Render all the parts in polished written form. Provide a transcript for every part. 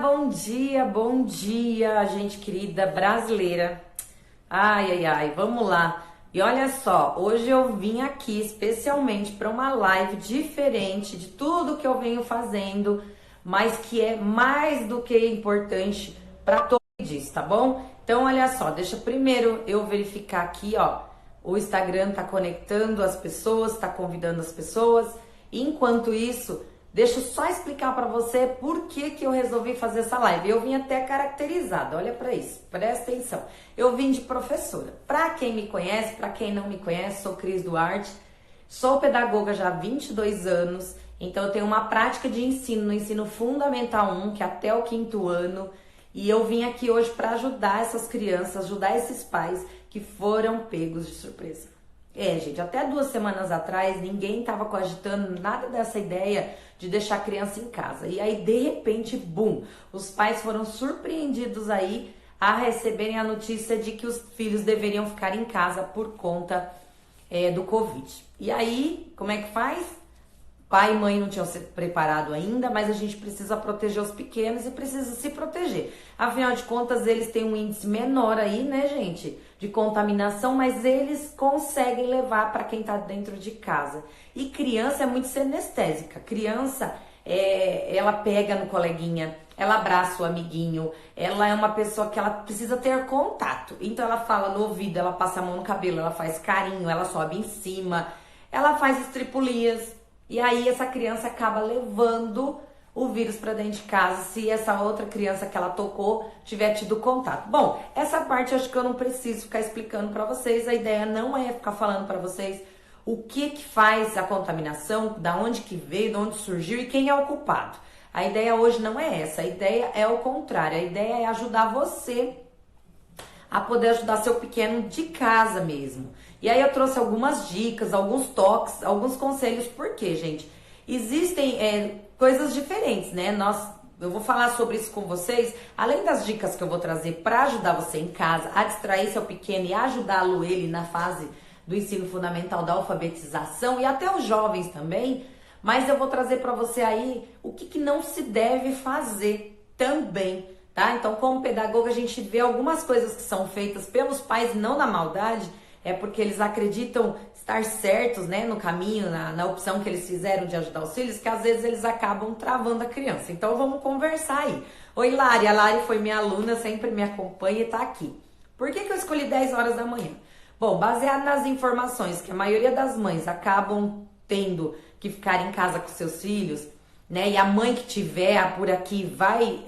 bom dia, gente querida brasileira. Ai, ai, ai, vamos lá. E olha só, hoje eu vim aqui especialmente para uma live diferente de tudo que eu venho fazendo, mas que é mais do que importante para todos, tá bom? Então, olha só, deixa primeiro eu verificar aqui, ó. O Instagram tá conectando as pessoas, tá convidando as pessoas. Enquanto isso, deixa eu só explicar para você por que eu resolvi fazer essa live. Eu vim até caracterizada, olha para isso, presta atenção. Eu vim de professora. Para quem me conhece, para quem não me conhece, sou Cris Duarte, sou pedagoga já há 22 anos, então eu tenho uma prática de ensino no ensino fundamental 1, que é até o 5º ano, e eu vim aqui hoje para ajudar essas crianças, ajudar esses pais que foram pegos de surpresa. Gente, até 2 semanas atrás ninguém estava cogitando nada dessa ideia de deixar a criança em casa. E aí, de repente, bum, os pais foram surpreendidos aí a receberem a notícia de que os filhos deveriam ficar em casa por conta do Covid. E aí, como é que faz? Pai e mãe não tinham se preparado ainda, mas a gente precisa proteger os pequenos e precisa se proteger. Afinal de contas, eles têm um índice menor aí, né, gente, de contaminação, mas eles conseguem levar para quem tá dentro de casa. E criança é muito senestésica. Criança, ela pega no coleguinha, ela abraça o amiguinho, ela é uma pessoa que ela precisa ter contato. Então ela fala no ouvido, ela passa a mão no cabelo, ela faz carinho, ela sobe em cima, ela faz estripulias. E aí essa criança acaba levando o vírus para dentro de casa se essa outra criança que ela tocou tiver tido contato. Bom, essa parte eu acho que eu não preciso ficar explicando para vocês. A ideia não é ficar falando para vocês o que faz a contaminação, da onde que veio, de onde surgiu e quem é o culpado. A ideia hoje não é essa, a ideia é o contrário. A ideia é ajudar você a poder ajudar seu pequeno de casa mesmo. E aí eu trouxe algumas dicas, alguns toques, alguns conselhos, porque, gente, existem coisas diferentes, né? Eu vou falar sobre isso com vocês, além das dicas que eu vou trazer para ajudar você em casa a distrair seu pequeno e ajudá-lo ele na fase do ensino fundamental, da alfabetização e até os jovens também, mas eu vou trazer para você aí o que não se deve fazer também, tá? Então, como pedagoga, a gente vê algumas coisas que são feitas pelos pais, não na maldade, é porque eles acreditam estar certos, né, no caminho, na opção que eles fizeram de ajudar os filhos, que às vezes eles acabam travando a criança. Então, vamos conversar aí. Oi, Lari. A Lari foi minha aluna, sempre me acompanha e tá aqui. Por que eu escolhi 10 horas da manhã? Bom, baseado nas informações que a maioria das mães acabam tendo que ficar em casa com seus filhos, né? E a mãe que tiver por aqui vai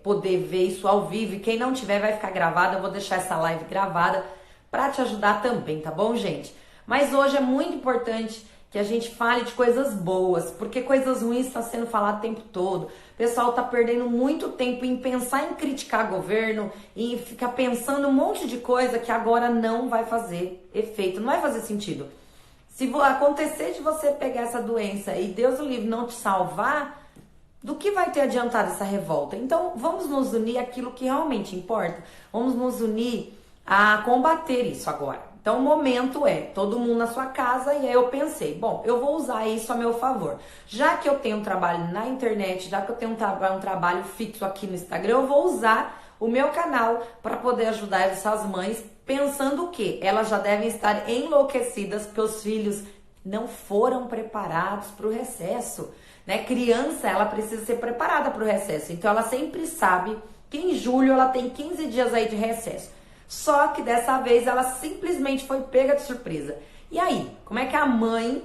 poder ver isso ao vivo, e quem não tiver vai ficar gravada. Eu vou deixar essa live gravada para te ajudar também, tá bom, gente? Mas hoje é muito importante que a gente fale de coisas boas, porque coisas ruins estão sendo faladas o tempo todo. O pessoal tá perdendo muito tempo em pensar em criticar governo, em ficar pensando um monte de coisa que agora não vai fazer efeito, não vai fazer sentido. Se acontecer de você pegar essa doença e Deus o livre não te salvar, do que vai ter adiantado essa revolta? Então, vamos nos unir àquilo que realmente importa. Vamos nos unir a combater isso agora. Então, o momento é todo mundo na sua casa, e aí eu pensei, bom, eu vou usar isso a meu favor. Já que eu tenho um trabalho na internet, já que eu tenho um trabalho fixo aqui no Instagram, eu vou usar o meu canal para poder ajudar essas mães, pensando o quê? Elas já devem estar enlouquecidas porque os filhos não foram preparados para o recesso, né? Criança, ela precisa ser preparada para o recesso, então ela sempre sabe que em julho ela tem 15 dias aí de recesso. Só que dessa vez ela simplesmente foi pega de surpresa. E aí, como é que a mãe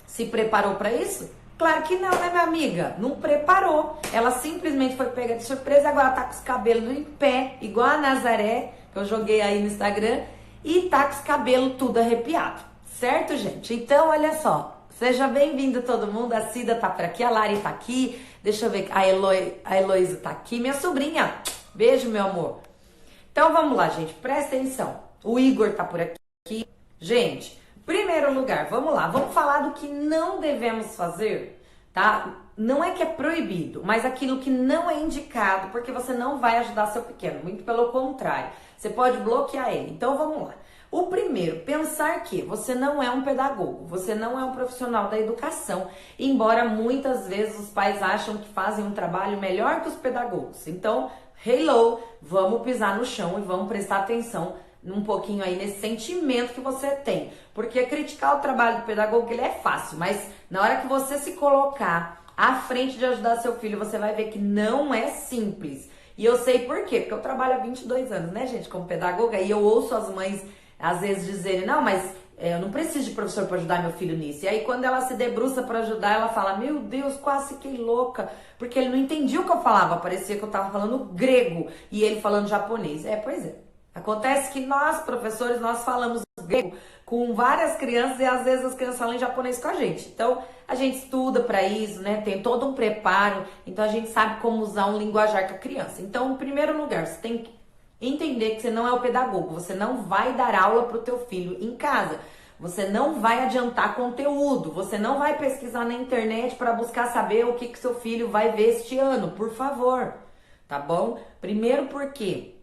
se preparou para isso? Claro que não, né, minha amiga? Não preparou. Ela simplesmente foi pega de surpresa, agora tá com os cabelos em pé, igual a Nazaré, que eu joguei aí no Instagram, e tá com os cabelos tudo arrepiado. Certo, gente? Então, olha só. Seja bem-vindo todo mundo. A Cida tá por aqui, a Lari tá aqui. Deixa eu ver, a Heloísa tá aqui. Minha sobrinha. Beijo, meu amor. Então, vamos lá, gente. Presta atenção. O Igor tá por aqui. Gente, primeiro lugar, vamos lá. Vamos falar do que não devemos fazer, tá? Não é que é proibido, mas aquilo que não é indicado, porque você não vai ajudar seu pequeno. Muito pelo contrário. Você pode bloquear ele. Então, vamos lá. O primeiro, pensar que você não é um pedagogo, você não é um profissional da educação, embora muitas vezes os pais acham que fazem um trabalho melhor que os pedagogos. Então, hello, vamos pisar no chão e vamos prestar atenção um pouquinho aí nesse sentimento que você tem. Porque criticar o trabalho do pedagogo, ele é fácil, mas na hora que você se colocar à frente de ajudar seu filho, você vai ver que não é simples. E eu sei por quê, porque eu trabalho há 22 anos, né, gente, como pedagoga, e eu ouço as mães às vezes dizerem, não, mas eu não preciso de professor para ajudar meu filho nisso. E aí quando ela se debruça para ajudar, ela fala, meu Deus, quase fiquei louca, porque ele não entendia o que eu falava, parecia que eu tava falando grego e ele falando japonês. Pois é. Acontece que nós, professores, nós falamos grego com várias crianças e às vezes as crianças falam em japonês com a gente. Então, a gente estuda para isso, né? Tem todo um preparo, então a gente sabe como usar um linguajar com a criança. Então, em primeiro lugar, você tem que entender que você não é o pedagogo, você não vai dar aula para o teu filho em casa. Você não vai adiantar conteúdo, você não vai pesquisar na internet para buscar saber o que seu filho vai ver este ano, por favor, tá bom? Primeiro porque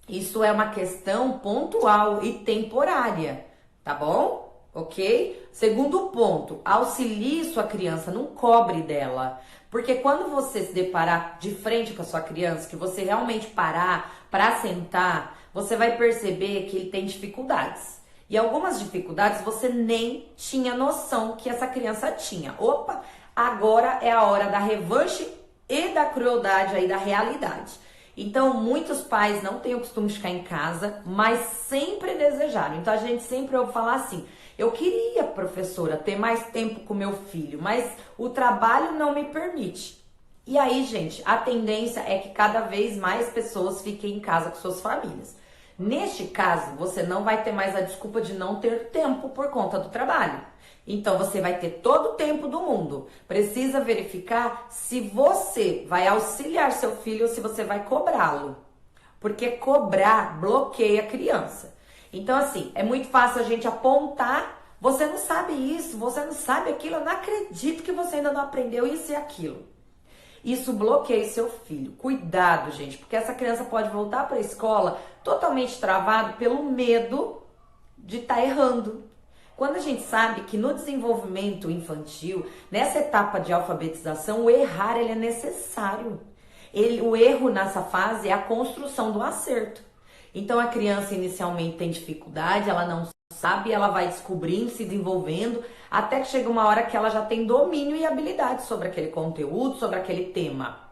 isso é uma questão pontual e temporária, tá bom? Ok? Segundo ponto, auxilie sua criança, não cobre dela. Porque quando você se deparar de frente com a sua criança, que você realmente parar para sentar, você vai perceber que ele tem dificuldades. E algumas dificuldades você nem tinha noção que essa criança tinha. Opa, agora é a hora da revanche e da crueldade aí da realidade. Então, muitos pais não têm o costume de ficar em casa, mas sempre desejaram. Então, a gente sempre ouve falar assim, eu queria, professora, ter mais tempo com meu filho, mas o trabalho não me permite. E aí, gente, a tendência é que cada vez mais pessoas fiquem em casa com suas famílias. Neste caso, você não vai ter mais a desculpa de não ter tempo por conta do trabalho. Então, você vai ter todo o tempo do mundo. Precisa verificar se você vai auxiliar seu filho ou se você vai cobrá-lo. Porque cobrar bloqueia a criança. Então, assim, é muito fácil a gente apontar, você não sabe isso, você não sabe aquilo, eu não acredito que você ainda não aprendeu isso e aquilo. Isso bloqueia seu filho. Cuidado, gente, porque essa criança pode voltar para a escola totalmente travado pelo medo de estar errando. Quando a gente sabe que no desenvolvimento infantil, nessa etapa de alfabetização, o errar ele é necessário. O erro nessa fase é a construção do acerto. Então a criança inicialmente tem dificuldade, ela não sabe, ela vai descobrindo, se desenvolvendo, até que chega uma hora que ela já tem domínio e habilidade sobre aquele conteúdo, sobre aquele tema.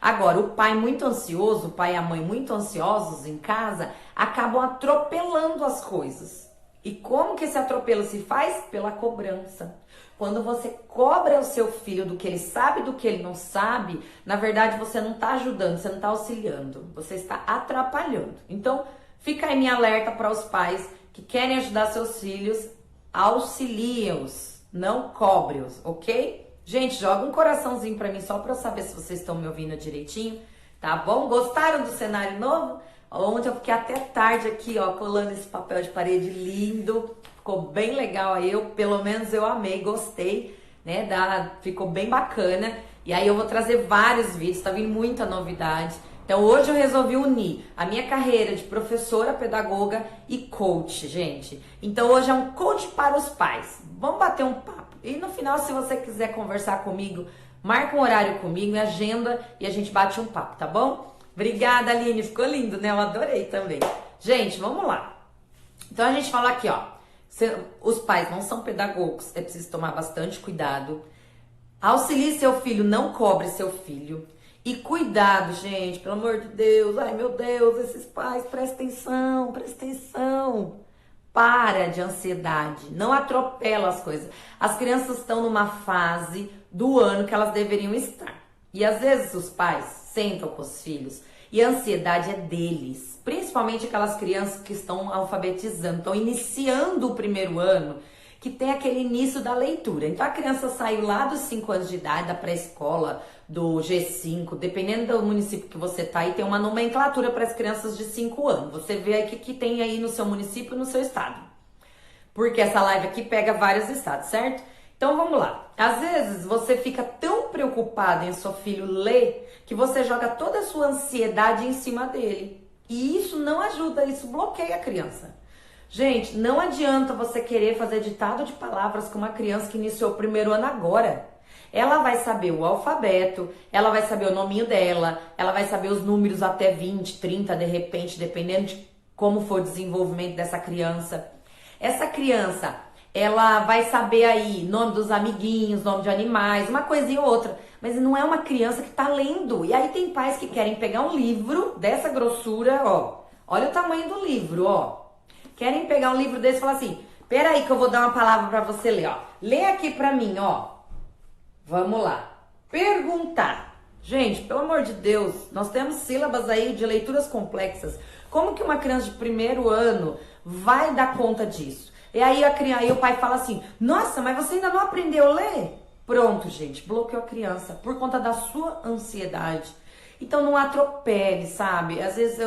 Agora, o pai muito ansioso, o pai e a mãe muito ansiosos em casa, acabam atropelando as coisas. E como que esse atropelo se faz? Pela cobrança. Quando você cobra o seu filho do que ele sabe e do que ele não sabe, na verdade você não está ajudando, você não está auxiliando, você está atrapalhando. Então, fica aí minha alerta para os pais que querem ajudar seus filhos, auxilie-os, não cobre-os, ok? Gente, joga um coraçãozinho para mim só para eu saber se vocês estão me ouvindo direitinho, tá bom? Gostaram do cenário novo? Ontem eu fiquei até tarde aqui, ó, colando esse papel de parede lindo. Ficou bem legal aí, pelo menos eu amei, gostei, né? Ficou bem bacana. E aí eu vou trazer vários vídeos, tá vindo muita novidade. Então hoje eu resolvi unir a minha carreira de professora, pedagoga e coach, gente. Então hoje é um coach para os pais. Vamos bater um papo. E no final, se você quiser conversar comigo, marca um horário comigo, me agenda e a gente bate um papo, tá bom? Obrigada, Aline. Ficou lindo, né? Eu adorei também. Gente, vamos lá. Então a gente fala aqui, ó. Os pais não são pedagogos, é preciso tomar bastante cuidado. Auxilie seu filho, não cobre seu filho. E cuidado, gente, pelo amor de Deus. Ai, meu Deus, esses pais, presta atenção, presta atenção. Para de ansiedade, não atropela as coisas. As crianças estão numa fase do ano que elas deveriam estar. E às vezes os pais sentam com os filhos e a ansiedade é deles. Principalmente aquelas crianças que estão alfabetizando, estão iniciando o primeiro ano, que tem aquele início da leitura. Então a criança saiu lá dos 5 anos de idade, da pré-escola, do G5, dependendo do município que você tá aí, tem uma nomenclatura para as crianças de 5 anos. Você vê aí que tem aí no seu município e no seu estado. Porque essa live aqui pega vários estados, certo? Então vamos lá. Às vezes você fica tão preocupado em seu filho ler que você joga toda a sua ansiedade em cima dele. E isso não ajuda, isso bloqueia a criança. Gente, não adianta você querer fazer ditado de palavras com uma criança que iniciou o primeiro ano agora. Ela vai saber o alfabeto, ela vai saber o nominho dela, ela vai saber os números até 20, 30, de repente, dependendo de como for o desenvolvimento dessa criança. Essa criança, ela vai saber aí nome dos amiguinhos, nome de animais, uma coisinha ou outra. Mas não é uma criança que tá lendo. E aí tem pais que querem pegar um livro dessa grossura, ó. Olha o tamanho do livro, ó. Querem pegar um livro desse e falar assim, peraí que eu vou dar uma palavra pra você ler, ó. Lê aqui pra mim, ó. Vamos lá. Perguntar. Gente, pelo amor de Deus, nós temos sílabas aí de leituras complexas. Como que uma criança de primeiro ano vai dar conta disso? E aí, aí o pai fala assim, nossa, mas você ainda não aprendeu a ler? Pronto, gente, bloqueou a criança por conta da sua ansiedade. Então não atropele, sabe? Às vezes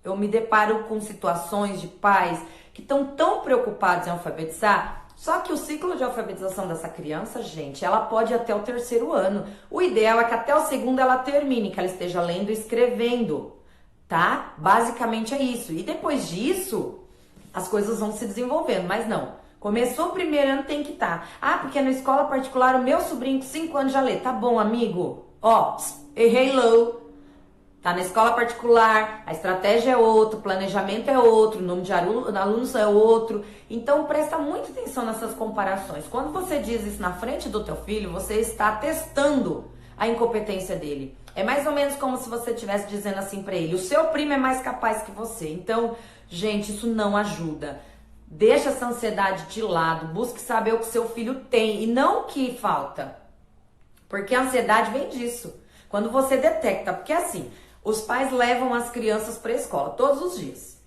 eu me deparo com situações de pais que estão tão preocupados em alfabetizar. Só que o ciclo de alfabetização dessa criança, gente, ela pode ir até o terceiro ano. O ideal é que até o segundo ela termine, que ela esteja lendo e escrevendo, tá? Basicamente é isso. E depois disso, as coisas vão se desenvolvendo, mas não. Começou o primeiro ano, tem que estar. Ah, porque na escola particular o meu sobrinho com 5 anos já lê. Tá bom, amigo? Ó, hello. Tá na escola particular, a estratégia é outra, o planejamento é outro, o número de alunos é outro. Então presta muita atenção nessas comparações. Quando você diz isso na frente do teu filho, você está testando a incompetência dele. É mais ou menos como se você estivesse dizendo assim pra ele, o seu primo é mais capaz que você. Então, gente, isso não ajuda. Deixa essa ansiedade de lado, busque saber o que seu filho tem e não o que falta. Porque a ansiedade vem disso. Quando você detecta, porque assim, os pais levam as crianças para a escola todos os dias.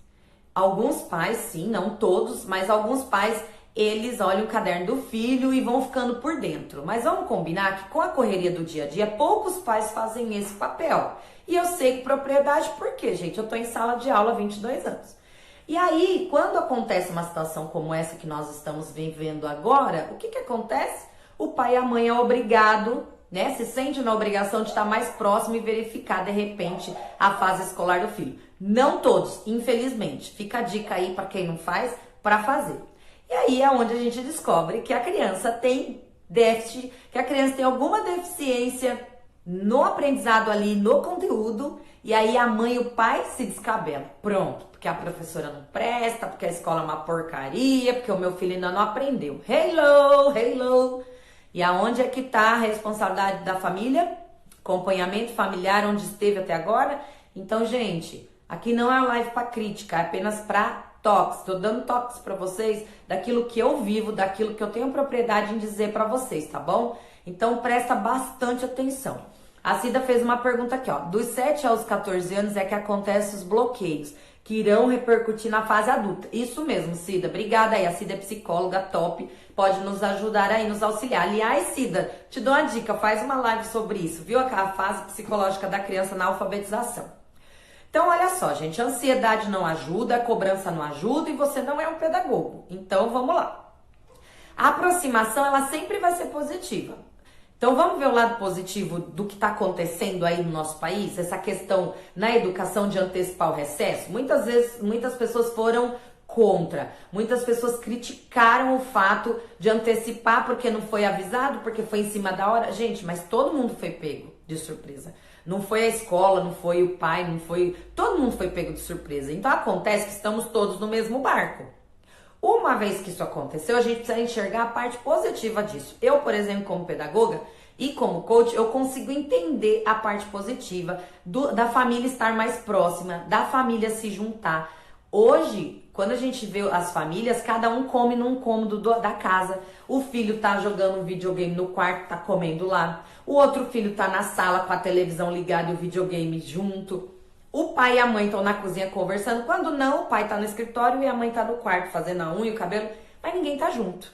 Alguns pais, sim, não todos, mas alguns pais, eles olham o caderno do filho e vão ficando por dentro. Mas vamos combinar que com a correria do dia a dia, poucos pais fazem esse papel. E eu sei que propriedade, por quê, gente? Eu tô em sala de aula há 22 anos. E aí, quando acontece uma situação como essa que nós estamos vivendo agora, o que acontece? O pai e a mãe é obrigado, né, se sente na obrigação de estar mais próximo e verificar, de repente, a fase escolar do filho. Não todos, infelizmente. Fica a dica aí para quem não faz, para fazer. E aí é onde a gente descobre que a criança tem déficit, que a criança tem alguma deficiência no aprendizado ali, no conteúdo, e aí a mãe e o pai se descabelam. Pronto, porque a professora não presta, porque a escola é uma porcaria, porque o meu filho ainda não aprendeu. Hello, hello. E aonde é que está a responsabilidade da família? Acompanhamento familiar, onde esteve até agora? Então, gente, aqui não é uma live para crítica, é apenas para toques. Estou dando toques para vocês daquilo que eu vivo, daquilo que eu tenho propriedade em dizer para vocês, tá bom? Então, presta bastante atenção. A Cida fez uma pergunta aqui, ó. Dos 7 aos 14 anos é que acontecem os bloqueios, que irão repercutir na fase adulta. Isso mesmo, Cida. Obrigada aí. A Cida é psicóloga top, pode nos ajudar aí, nos auxiliar. Aliás, Cida, te dou uma dica, faz uma live sobre isso, viu? A fase psicológica da criança na alfabetização. Então, olha só, gente, a ansiedade não ajuda, a cobrança não ajuda e você não é um pedagogo. Então, vamos lá. A aproximação, ela sempre vai ser positiva. Então vamos ver o lado positivo do que está acontecendo aí no nosso país, essa questão na educação de antecipar o recesso. Muitas vezes, muitas pessoas foram contra, muitas pessoas criticaram o fato de antecipar porque não foi avisado, porque foi em cima da hora. Gente, mas todo mundo foi pego de surpresa. Não foi a escola, não foi o pai, não foi... Todo mundo foi pego de surpresa. Então acontece que estamos todos no mesmo barco. Uma vez que isso aconteceu, a gente precisa enxergar a parte positiva disso. Eu, por exemplo, como pedagoga e como coach, eu consigo entender a parte positiva da família estar mais próxima, da família se juntar. Hoje, quando a gente vê as famílias, cada um come num cômodo da casa. O filho tá jogando um videogame no quarto, tá comendo lá. O outro filho tá na sala com a televisão ligada e o videogame junto. O pai e a mãe estão na cozinha conversando. Quando não, o pai tá no escritório e a mãe tá no quarto fazendo a unha e o cabelo, mas ninguém tá junto.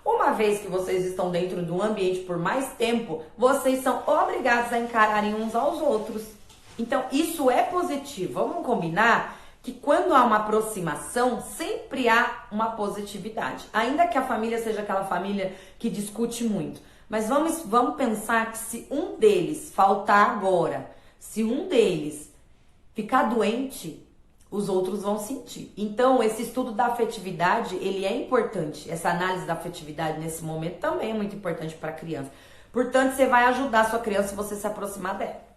Uma vez que vocês estão dentro de um ambiente por mais tempo, vocês são obrigados a encararem uns aos outros. Então, isso é positivo. Vamos combinar que quando há uma aproximação, sempre há uma positividade. Ainda que a família seja aquela família que discute muito. Mas vamos pensar que se um deles faltar agora, se um deles ficar doente, os outros vão sentir. Então, esse estudo da afetividade, ele é importante. Essa análise da afetividade nesse momento também é muito importante para a criança. Portanto, você vai ajudar a sua criança se você se aproximar dela.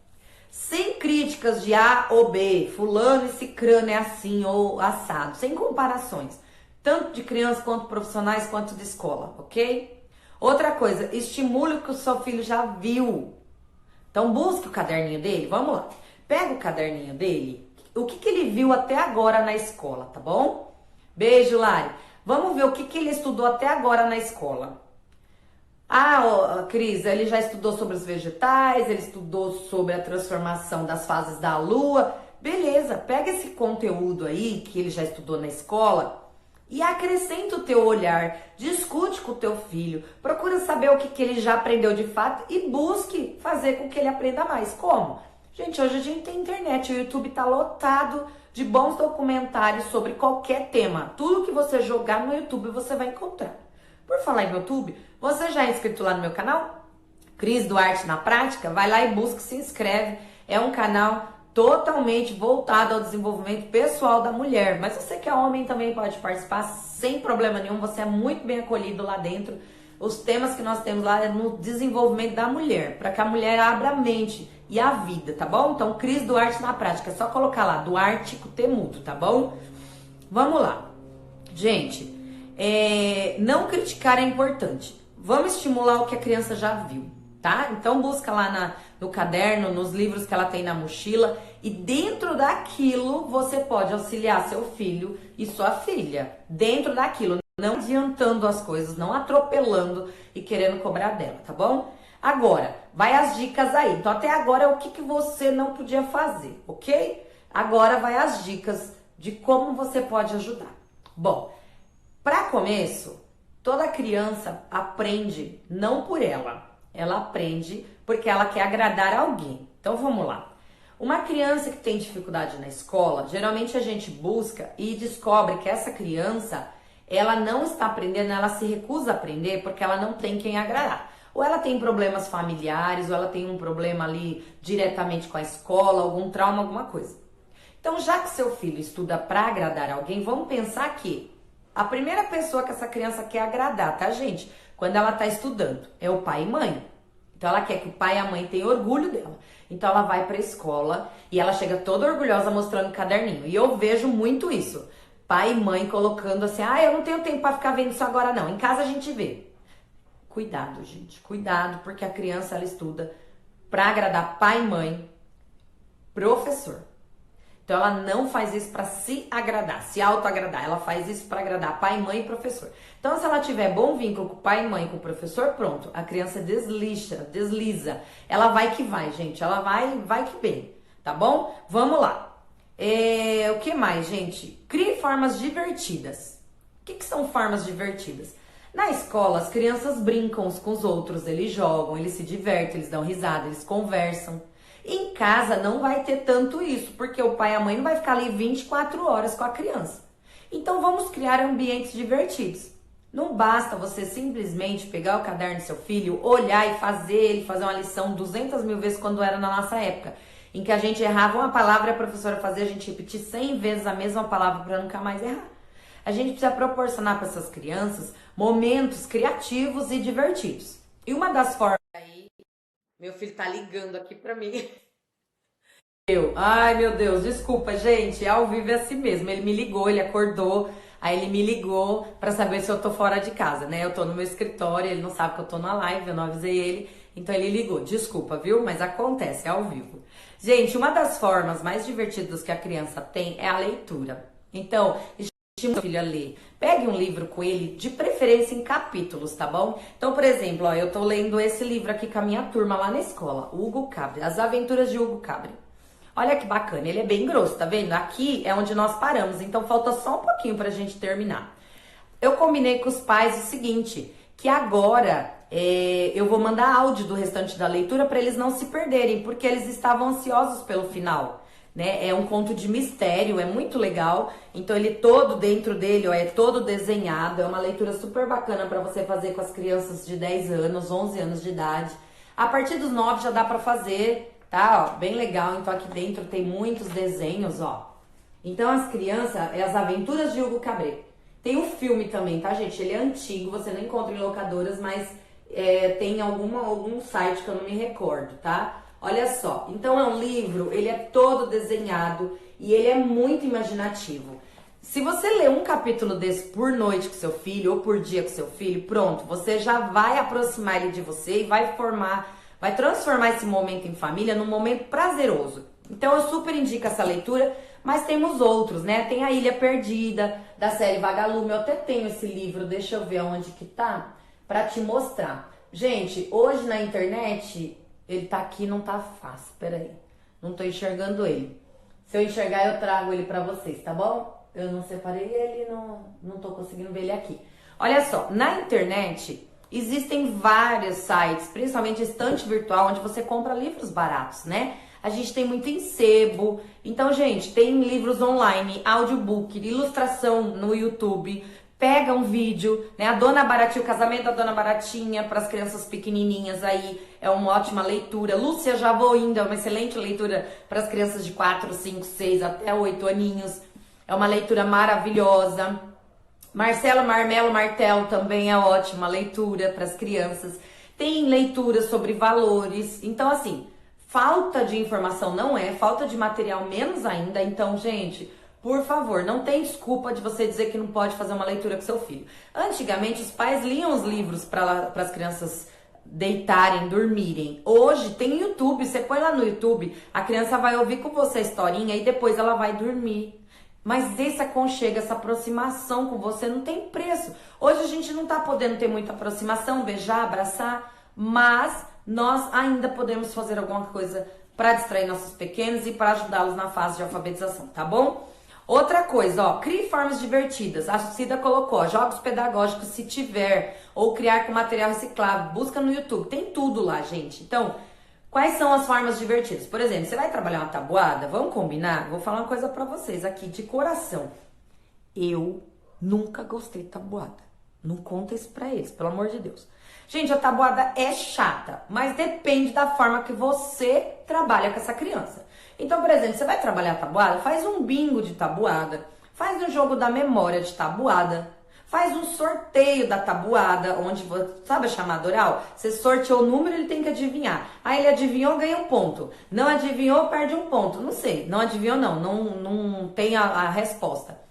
Sem críticas de A ou B, fulano e cicrano é assim ou assado, sem comparações, tanto de crianças quanto profissionais quanto de escola, ok? Outra coisa, estimule o que o seu filho já viu. Então busque o caderninho dele, vamos lá. Pega o caderninho dele, o que ele viu até agora na escola, tá bom? Beijo, Lari. Vamos ver o que ele estudou até agora na escola. Ah, Cris, ele já estudou sobre os vegetais, ele estudou sobre a transformação das fases da lua. Beleza, pega esse conteúdo aí que ele já estudou na escola e acrescenta o teu olhar, discute com o teu filho, procura saber o que ele já aprendeu de fato e busque fazer com que ele aprenda mais. Como? Gente, hoje a gente tem internet, o YouTube tá lotado de bons documentários sobre qualquer tema. Tudo que você jogar no YouTube você vai encontrar. Por falar em YouTube, você já é inscrito lá no meu canal? Cris Duarte na Prática? Vai lá e busca, se inscreve. É um canal totalmente voltado ao desenvolvimento pessoal da mulher. Mas você que é homem também pode participar sem problema nenhum. Você é muito bem acolhido lá dentro. Os temas que nós temos lá é no desenvolvimento da mulher, para que a mulher abra a mente e a vida, tá bom? Então, Cris Duarte na Prática. É só colocar lá, Duarte com T mudo, tá bom? Vamos lá. Gente... não criticar é importante. Vamos estimular o que a criança já viu, tá? Então busca lá no caderno, nos livros que ela tem na mochila e dentro daquilo você pode auxiliar seu filho e sua filha. Dentro daquilo, não adiantando as coisas, não atropelando e querendo cobrar dela, tá bom? Agora, vai as dicas aí. Então até agora é o que você não podia fazer, ok? Agora vai as dicas de como você pode ajudar. Bom, para começo, toda criança aprende não por ela aprende porque ela quer agradar alguém. Então vamos lá. Uma criança que tem dificuldade na escola, geralmente a gente busca e descobre que essa criança, ela não está aprendendo, ela se recusa a aprender porque ela não tem quem agradar. Ou ela tem problemas familiares, ou ela tem um problema ali diretamente com a escola, algum trauma, alguma coisa. Então, já que seu filho estuda para agradar alguém, vamos pensar que a primeira pessoa que essa criança quer agradar, tá, gente? Quando ela tá estudando, é o pai e mãe. Então ela quer que o pai e a mãe tenham orgulho dela. Então ela vai pra escola e ela chega toda orgulhosa mostrando o caderninho. E eu vejo muito isso. Pai e mãe colocando assim, eu não tenho tempo pra ficar vendo isso agora não. Em casa a gente vê. Cuidado, gente. Cuidado, porque a criança, ela estuda pra agradar pai e mãe, professor. Então ela não faz isso para se agradar, se autoagradar. Ela faz isso para agradar pai, mãe e professor. Então se ela tiver bom vínculo com o pai, mãe e com o professor, pronto. A criança desliza. Ela vai que vai, gente. Ela vai que bem, tá bom? Vamos lá. O que mais, gente? Crie formas divertidas. O que são formas divertidas? Na escola, as crianças brincam uns com os outros. Eles jogam, eles se divertem, eles dão risada, eles conversam. Em casa não vai ter tanto isso, porque o pai e a mãe não vai ficar ali 24 horas com a criança. Então vamos criar ambientes divertidos. Não basta você simplesmente pegar o caderno do seu filho, olhar e fazer ele fazer uma lição 200 mil vezes quando era na nossa época, em que a gente errava uma palavra e a professora fazia a gente repetir 100 vezes a mesma palavra para nunca mais errar. A gente precisa proporcionar para essas crianças momentos criativos e divertidos. E uma das formas aí, meu filho tá ligando aqui pra mim. Ai meu Deus, desculpa, gente. Ao vivo é assim mesmo. Ele me ligou, ele acordou. Aí ele me ligou pra saber se eu tô fora de casa, né? Eu tô no meu escritório, ele não sabe que eu tô na live, eu não avisei ele. Então ele ligou. Desculpa, viu? Mas acontece, é ao vivo. Gente, uma das formas mais divertidas que a criança tem é a leitura. Então, estimule o filho a ler. Pegue um livro com ele, de preferência em capítulos, tá bom? Então, por exemplo, eu tô lendo esse livro aqui com a minha turma lá na escola, Hugo Cabret, As Aventuras de Hugo Cabret. Olha que bacana, ele é bem grosso, tá vendo? Aqui é onde nós paramos, então falta só um pouquinho pra gente terminar. Eu combinei com os pais o seguinte, que agora eu vou mandar áudio do restante da leitura para eles não se perderem, porque eles estavam ansiosos pelo final. Né? É um conto de mistério, é muito legal. Então ele todo dentro dele, é todo desenhado. É uma leitura super bacana para você fazer com as crianças de 10 anos, 11 anos de idade. A partir dos 9 já dá para fazer, tá? Ó, bem legal. Então aqui dentro tem muitos desenhos, ó. Então as crianças, é As Aventuras de Hugo Cabret. Tem um filme também, tá, gente? Ele é antigo, você não encontra em locadoras, mas tem algum site que eu não me recordo, tá? Olha só, então é um livro, ele é todo desenhado e ele é muito imaginativo. Se você ler um capítulo desse por noite com seu filho ou por dia com seu filho, pronto, você já vai aproximar ele de você e vai transformar esse momento em família num momento prazeroso. Então eu super indico essa leitura, mas temos outros, né? Tem A Ilha Perdida, da série Vagalume. Eu até tenho esse livro, deixa eu ver onde que tá, pra te mostrar. Gente, hoje na internet, ele tá aqui, não tá fácil, peraí. Não tô enxergando ele. Se eu enxergar, eu trago ele pra vocês, tá bom? Eu não separei ele, não tô conseguindo ver ele aqui. Olha só, na internet existem vários sites, principalmente estante virtual, onde você compra livros baratos, né? A gente tem muito em sebo. Então, gente, tem livros online, audiobook, ilustração no YouTube. Pega um vídeo, né? A Dona Baratinha, o Casamento da Dona Baratinha, para as crianças pequenininhas aí, é uma ótima leitura. Lúcia Já Vou Indo, é uma excelente leitura para as crianças de 4, 5, 6 até 8 aninhos. É uma leitura maravilhosa. Marcelo Marmelo Martel também é ótima leitura para as crianças. Tem leitura sobre valores. Então, assim, falta de informação não é, falta de material menos ainda. Então, gente, por favor, não tem desculpa de você dizer que não pode fazer uma leitura com seu filho. Antigamente, os pais liam os livros para as crianças deitarem, dormirem. Hoje tem YouTube, você põe lá no YouTube, a criança vai ouvir com você a historinha e depois ela vai dormir. Mas esse aconchego, essa aproximação com você não tem preço. Hoje a gente não tá podendo ter muita aproximação, beijar, abraçar, mas nós ainda podemos fazer alguma coisa para distrair nossos pequenos e para ajudá-los na fase de alfabetização, tá bom? Outra coisa, ó, crie formas divertidas. A Cida colocou, ó, jogos pedagógicos se tiver, ou criar com material reciclável. Busca no YouTube, tem tudo lá, gente. Então, quais são as formas divertidas? Por exemplo, você vai trabalhar uma tabuada? Vamos combinar? Vou falar uma coisa pra vocês aqui, de coração. Eu nunca gostei de tabuada. Não conta isso pra eles, pelo amor de Deus. Gente, a tabuada é chata, mas depende da forma que você trabalha com essa criança. Então, por exemplo, você vai trabalhar a tabuada? Faz um bingo de tabuada, faz um jogo da memória de tabuada, faz um sorteio da tabuada, onde, sabe a chamada oral? Você sorteou o número, ele tem que adivinhar. Aí ele adivinhou, ganha um ponto. Não adivinhou, perde um ponto. Não sei, não adivinhou não tem a resposta.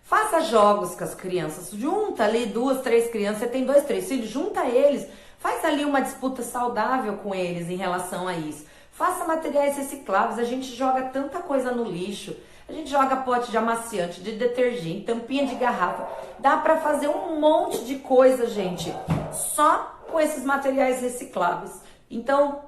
Faça jogos com as crianças, junta ali 2, 3 crianças, você tem 2, 3 filhos, junta eles, faz ali uma disputa saudável com eles em relação a isso. Faça materiais recicláveis, a gente joga tanta coisa no lixo, a gente joga pote de amaciante, de detergente, tampinha de garrafa, dá pra fazer um monte de coisa, gente, só com esses materiais recicláveis. Então,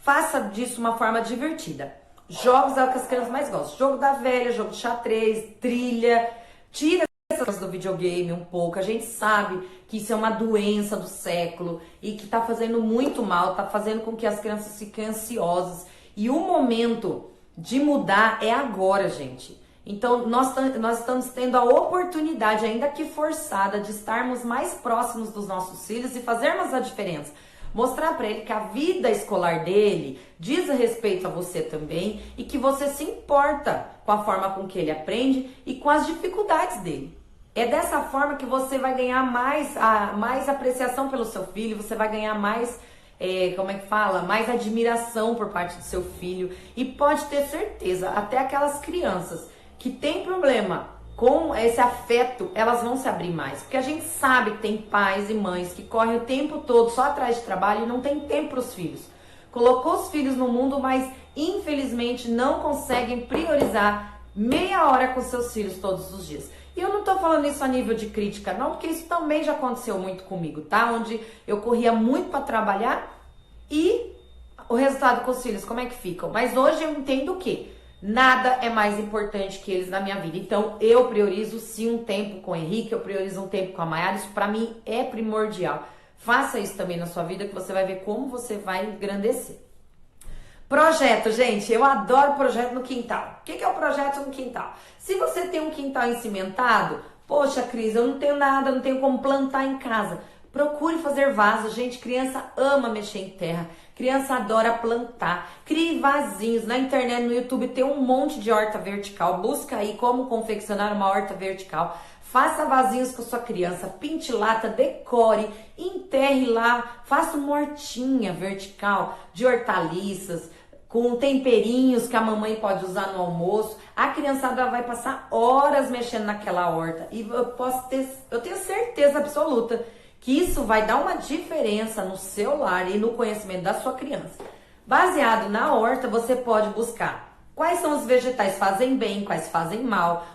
faça disso uma forma divertida. Jogos é o que as crianças mais gostam, jogo da velha, jogo de xadrez, trilha. Tira essa coisa do videogame um pouco. A gente sabe que isso é uma doença do século e que tá fazendo muito mal, tá fazendo com que as crianças fiquem ansiosas. E o momento de mudar é agora, gente. Então, nós estamos tendo a oportunidade, ainda que forçada, de estarmos mais próximos dos nossos filhos e fazermos a diferença. Mostrar para ele que a vida escolar dele diz respeito a você também e que você se importa com a forma com que ele aprende e com as dificuldades dele. É dessa forma que você vai ganhar mais apreciação pelo seu filho, você vai ganhar mais, mais admiração por parte do seu filho. E pode ter certeza, até aquelas crianças que têm problema com esse afeto, elas vão se abrir mais. Porque a gente sabe que tem pais e mães que correm o tempo todo só atrás de trabalho e não tem tempo para os filhos. Colocou os filhos no mundo, mas infelizmente não conseguem priorizar meia hora com seus filhos todos os dias. E eu não tô falando isso a nível de crítica, não, porque isso também já aconteceu muito comigo, tá? Onde eu corria muito para trabalhar e o resultado com os filhos, como é que ficam? Mas hoje eu entendo o quê? Nada é mais importante que eles na minha vida. Então, eu priorizo sim um tempo com o Henrique, eu priorizo um tempo com a Mayara. Isso pra mim é primordial. Faça isso também na sua vida que você vai ver como você vai engrandecer. Projeto, gente. Eu adoro projeto no quintal. O que é o projeto no quintal? Se você tem um quintal encimentado, poxa, Cris, eu não tenho nada, não tenho como plantar em casa. Procure fazer vasos. Gente, criança ama mexer em terra. Criança adora plantar. Crie vasinhos. Na internet, no YouTube, tem um monte de horta vertical. Busca aí como confeccionar uma horta vertical. Faça vasinhos com sua criança. Pinte lata, decore, enterre lá. Faça uma hortinha vertical de hortaliças, com temperinhos que a mamãe pode usar no almoço. A criançada vai passar horas mexendo naquela horta. E eu tenho certeza absoluta que isso vai dar uma diferença no seu lar e no conhecimento da sua criança. Baseado na horta, você pode buscar quais são os vegetais que fazem bem, quais fazem mal,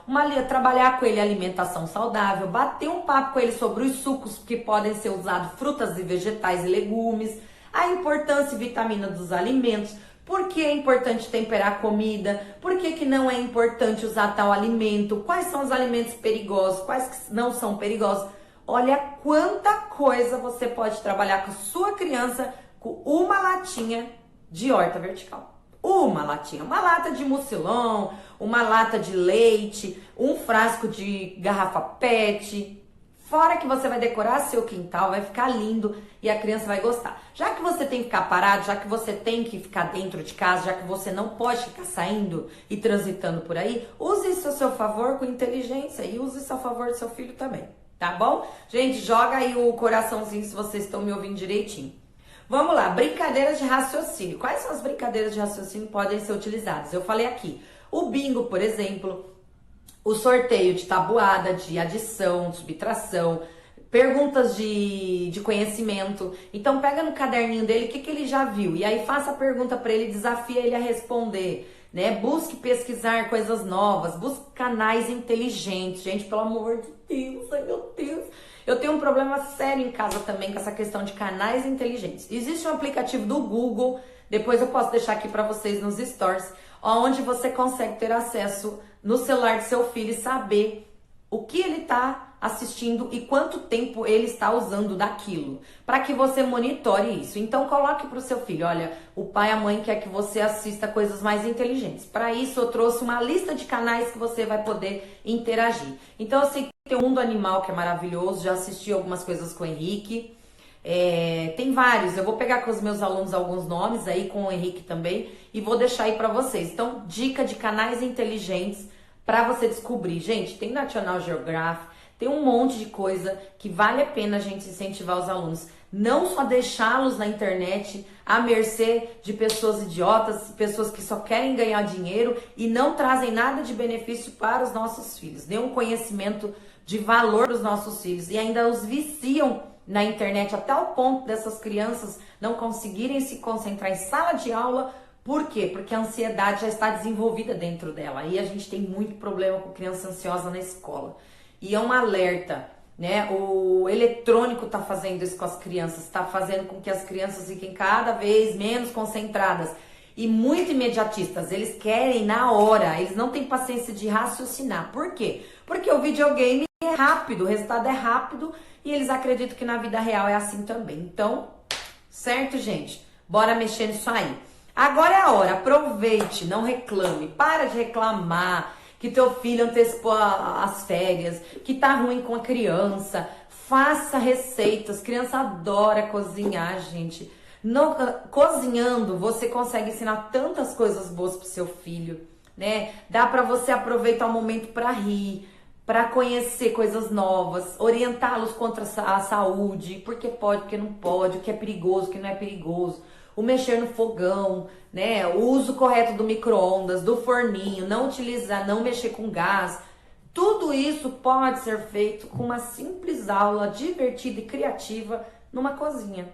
trabalhar com ele alimentação saudável, bater um papo com ele sobre os sucos que podem ser usados, frutas e vegetais e legumes, a importância e vitamina dos alimentos, por que é importante temperar a comida, por que não é importante usar tal alimento, quais são os alimentos perigosos, quais que não são perigosos. Olha quanta coisa você pode trabalhar com sua criança com uma latinha de horta vertical. Uma latinha, uma lata de mucilão, uma lata de leite, um frasco de garrafa PET. Fora que você vai decorar seu quintal, vai ficar lindo e a criança vai gostar. Já que você tem que ficar parado, já que você tem que ficar dentro de casa, já que você não pode ficar saindo e transitando por aí, use isso a seu favor com inteligência e use isso a favor do seu filho também. Tá bom? Gente, joga aí o coraçãozinho se vocês estão me ouvindo direitinho. Vamos lá, brincadeiras de raciocínio. Quais são as brincadeiras de raciocínio que podem ser utilizadas? Eu falei aqui, o bingo, por exemplo, o sorteio de tabuada, de adição, de subtração, perguntas de conhecimento. Então pega no caderninho dele o que ele já viu e aí faça a pergunta para ele, desafia ele a responder. Né? Busque pesquisar coisas novas, busque canais inteligentes. Gente, pelo amor de Deus, ai meu Deus. Eu tenho um problema sério em casa também com essa questão de canais inteligentes. Existe um aplicativo do Google, depois eu posso deixar aqui para vocês nos stories, onde você consegue ter acesso no celular do seu filho e saber o que ele está assistindo e quanto tempo ele está usando daquilo, para que você monitore isso. Então coloque para o seu filho, olha, o pai e a mãe quer que você assista coisas mais inteligentes. Para isso eu trouxe uma lista de canais que você vai poder interagir. Então eu sei que tem o Mundo Animal, que é maravilhoso, já assisti algumas coisas com o Henrique, tem vários, eu vou pegar com os meus alunos alguns nomes aí, com o Henrique também, e vou deixar aí para vocês. Então, dica de canais inteligentes para você descobrir. Gente, tem National Geographic, tem um monte de coisa que vale a pena a gente incentivar os alunos. Não só deixá-los na internet à mercê de pessoas idiotas, pessoas que só querem ganhar dinheiro e não trazem nada de benefício para os nossos filhos, nenhum conhecimento de valor dos nossos filhos e ainda os viciam na internet até o ponto dessas crianças não conseguirem se concentrar em sala de aula. Por quê? Porque a ansiedade já está desenvolvida dentro dela. Aí a gente tem muito problema com criança ansiosa na escola. E é um alerta, né? O eletrônico está fazendo isso com as crianças, está fazendo com que as crianças fiquem cada vez menos concentradas e muito imediatistas. Eles querem na hora, eles não têm paciência de raciocinar. Por quê? Porque o videogame é rápido, o resultado é rápido e eles acreditam que na vida real é assim também. Então, certo, gente? Bora mexer nisso aí. Agora é a hora, aproveite, não reclame, para de reclamar que teu filho antecipou as férias, que tá ruim com a criança. Faça receitas, criança adora cozinhar, gente. Cozinhando, você consegue ensinar tantas coisas boas pro seu filho, né? Dá pra você aproveitar o momento pra rir, pra conhecer coisas novas, orientá-los contra a saúde, porque pode, porque não pode, o que é perigoso, o que não é perigoso. O mexer no fogão, né? O uso correto do micro-ondas, do forninho, não utilizar, não mexer com gás. Tudo isso pode ser feito com uma simples aula divertida e criativa numa cozinha.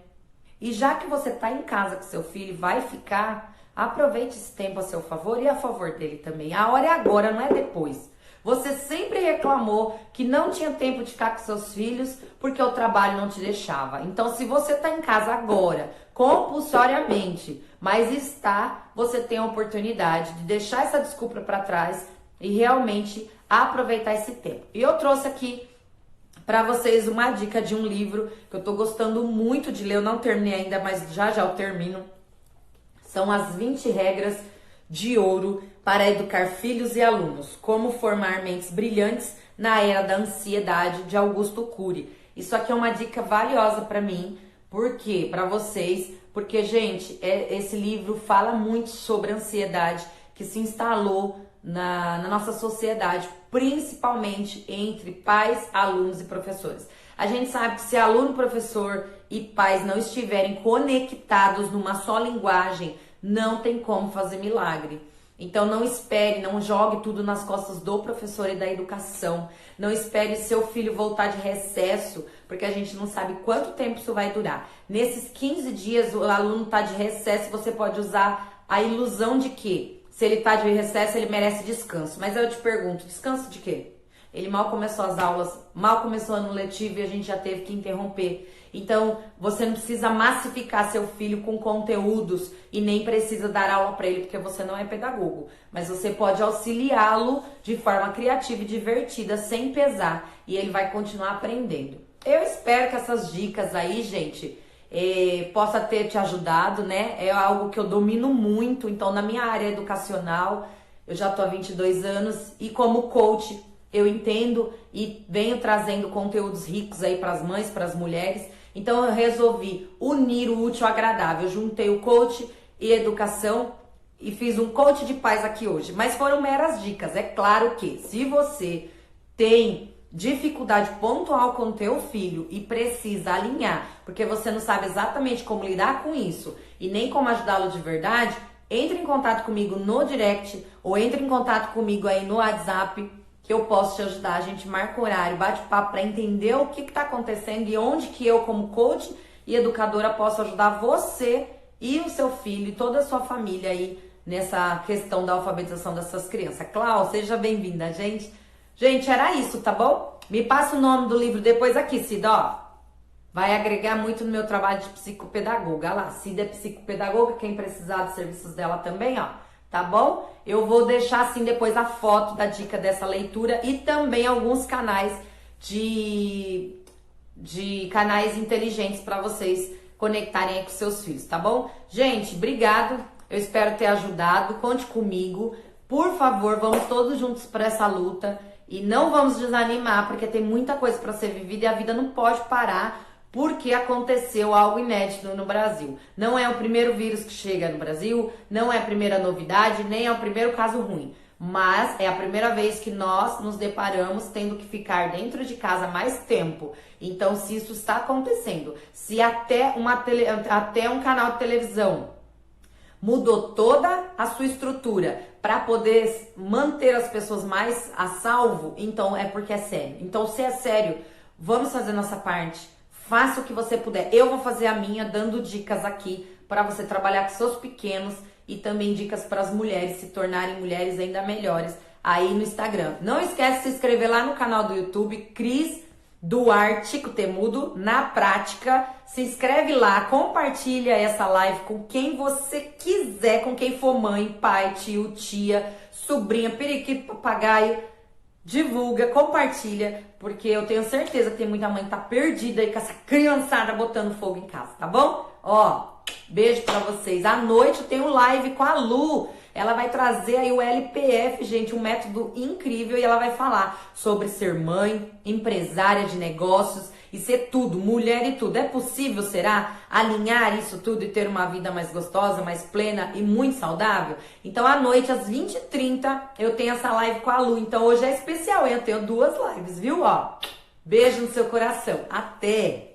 E já que você está em casa com seu filho e vai ficar, aproveite esse tempo a seu favor e a favor dele também. A hora é agora, não é depois. Você sempre reclamou que não tinha tempo de ficar com seus filhos porque o trabalho não te deixava. Então, se você está em casa agora, compulsoriamente, mas você tem a oportunidade de deixar essa desculpa para trás e realmente aproveitar esse tempo. E eu trouxe aqui para vocês uma dica de um livro que eu estou gostando muito de ler. Eu não terminei ainda, mas já eu termino. São as 20 regras de ouro para educar filhos e alunos. Como formar mentes brilhantes na era da ansiedade, de Augusto Cury. Isso aqui é uma dica valiosa para mim, por quê? Para vocês, porque, gente, esse livro fala muito sobre a ansiedade que se instalou na nossa sociedade, principalmente entre pais, alunos e professores. A gente sabe que se aluno, professor e pais não estiverem conectados numa só linguagem, não tem como fazer milagre. Então não espere, não jogue tudo nas costas do professor e da educação. Não espere seu filho voltar de recesso, porque a gente não sabe quanto tempo isso vai durar. Nesses 15 dias o aluno está de recesso, você pode usar a ilusão de que se ele está de recesso ele merece descanso. Mas eu te pergunto, descanso de quê? Ele mal começou as aulas, mal começou o ano letivo e a gente já teve que interromper. Então, você não precisa massificar seu filho com conteúdos e nem precisa dar aula para ele, porque você não é pedagogo. Mas você pode auxiliá-lo de forma criativa e divertida, sem pesar. E ele vai continuar aprendendo. Eu espero que essas dicas aí, gente, possa ter te ajudado, né? É algo que eu domino muito. Então, na minha área educacional, eu já tô há 22 anos e como coach, eu entendo e venho trazendo conteúdos ricos aí para as mães, para as mulheres. Então eu resolvi unir o útil ao agradável. Eu juntei o coach e educação e fiz um coach de paz aqui hoje. Mas foram meras dicas. É claro que se você tem dificuldade pontual com o teu filho e precisa alinhar, porque você não sabe exatamente como lidar com isso e nem como ajudá-lo de verdade, entre em contato comigo no direct ou entre em contato comigo aí no WhatsApp, que eu posso te ajudar. A gente marca o horário, bate papo para entender o que está acontecendo e onde que eu, como coach e educadora, posso ajudar você e o seu filho e toda a sua família aí nessa questão da alfabetização dessas crianças. Clau, seja bem-vinda, gente. Gente, era isso, tá bom? Me passa o nome do livro depois aqui, Cida, ó. Vai agregar muito no meu trabalho de psicopedagoga. Olha lá, Cida é psicopedagoga, quem precisar dos serviços dela também, ó. Tá bom? Eu vou deixar assim depois a foto da dica dessa leitura e também alguns canais de canais inteligentes para vocês conectarem aí com seus filhos, tá bom? Gente, obrigado. Eu espero ter ajudado. Conte comigo. Por favor, vamos todos juntos para essa luta e não vamos desanimar, porque tem muita coisa para ser vivida e a vida não pode parar porque aconteceu algo inédito no Brasil. Não é o primeiro vírus que chega no Brasil, não é a primeira novidade, nem é o primeiro caso ruim. Mas é a primeira vez que nós nos deparamos tendo que ficar dentro de casa mais tempo. Então, se isso está acontecendo, se até um canal de televisão mudou toda a sua estrutura para poder manter as pessoas mais a salvo, então é porque é sério. Então, se é sério, vamos fazer nossa parte. Faça o que você puder. Eu vou fazer a minha, dando dicas aqui para você trabalhar com seus pequenos e também dicas para as mulheres se tornarem mulheres ainda melhores aí no Instagram. Não esquece de se inscrever lá no canal do YouTube, Cris Duarte, com temudo, na prática. Se inscreve lá, compartilha essa live com quem você quiser, com quem for mãe, pai, tio, tia, sobrinha, periquito, papagaio. Divulga, compartilha, porque eu tenho certeza que tem muita mãe que tá perdida aí com essa criançada botando fogo em casa, tá bom? Ó, beijo pra vocês. À noite eu tenho live com a Lu. Ela vai trazer aí o LPF, gente, um método incrível, e ela vai falar sobre ser mãe, empresária de negócios e ser tudo, mulher e tudo. É possível, será, alinhar isso tudo e ter uma vida mais gostosa, mais plena e muito saudável? Então, à noite, às 20h30, eu tenho essa live com a Lu. Então, hoje é especial, hein? Eu tenho 2 lives, viu? Ó, beijo no seu coração. Até!